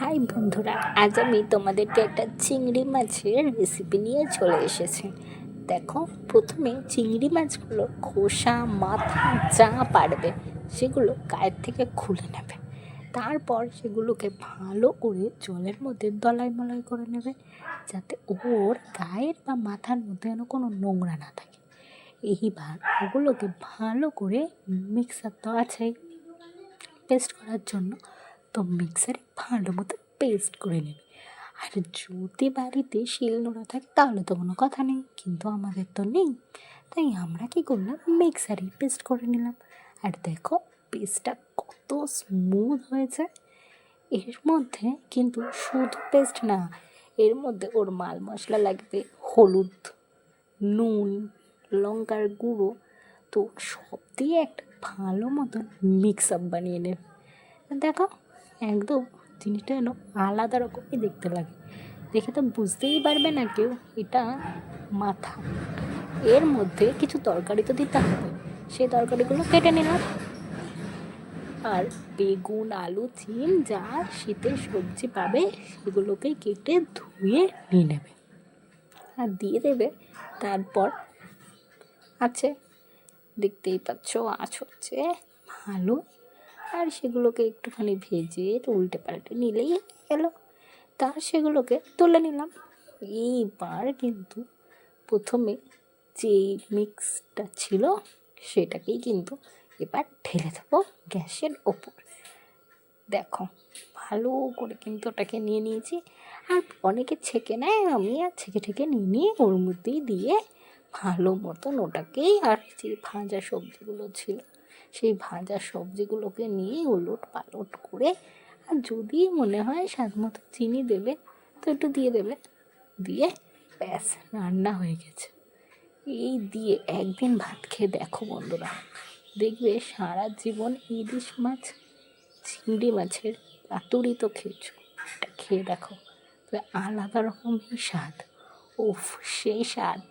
High বন্ধুরা, আজ আমি তোমাদেরকে একটা চিংড়ি মাছের রেসিপি নিয়ে চলে এসেছি। দেখো, প্রথমে চিংড়ি মাছগুলো খোসা মাথা যা পারবে সেগুলো গায়ের থেকে খুলে নেবে। তারপর সেগুলোকে ভালো করে জলের মধ্যে দলাই মলাই করে নেবে, যাতে ওর গায়ের বা মাথার মধ্যে যেন কোনো নোংরা না থাকে। এইবার ওগুলোকে ভালো করে মিক্সার তো আছেই পেস্ট করার জন্য, তো মিক্সারে ভালো মতো পেস্ট করে নেবে। আর যদি বাড়িতে শিলনোড়া থাকে তাহলে তো কোনো কথা নেই, কিন্তু আমাদের তো নেই, তাই আমরা কী করলাম, মিক্সারেই পেস্ট করে নিলাম। আর দেখো পেস্টটা কত স্মুথ হয়েছে। এর মধ্যে কিন্তু শুধু পেস্ট না, এর মধ্যে ওর মাল মশলা লাগবে, হলুদ, নুন, লঙ্কার গুঁড়ো, তো সব দিয়ে একটা ভালো মতন মিক্স আপ বানিয়ে নেবে। দেখো একদম জিনিসটা যেন আলাদা রকমই দেখতে লাগে, দেখে তো বুঝতেই পারবে না কেউ এটা মাথা। এর মধ্যে কিছু তরকারি তো দিতে হবে, সেই তরকারিগুলো কেটে নিলাম। আর বেগুন, আলু, সিম যা শীতের সবজি পাবে সেগুলোকে কেটে ধুয়ে নিয়ে নেবে আর দিয়ে দেবে। তারপর আছে, দেখতেই পাচ্ছ, আঁচ হচ্ছে ভালো। আর সেগুলোকে একটুখানি ভেজে উল্টে পাল্টে নিলেই গেল। তার সেগুলোকে তুলে নিলাম। এইবার কিন্তু প্রথমে যে মিক্সটা ছিল সেটাকেই কিন্তু এবার ঢেলে দেবো গ্যাসের ওপর। দেখো ভালো করে কিন্তু ওটাকে নিয়ে নিয়েছি। আর অনেকে ছেঁকে নেয়, আমি আর ছেঁকে ঠেকে নিয়ে ওর মধ্যেই দিয়ে ভালো মতন ওটাকেই, আর যে ভাজা সবজিগুলো ছিল সেই ভাজা সবজিগুলোকে নিয়ে ওলট পালট করে, আর যদি মনে হয় স্বাদ মতো চিনি দেবে তো একটু দিয়ে দেবে, দিয়ে ব্যাস রান্না হয়ে গেছে। এই দিয়ে একদিন ভাত খেয়ে দেখো বন্ধুরা, দেখবে সারা জীবন ইলিশ মাছ, চিংড়ি মাছের পাতুরি তো খেয়েছো, এটা খেয়ে দেখো, আলাদা রকমই স্বাদ। উফ, সেই স্বাদ।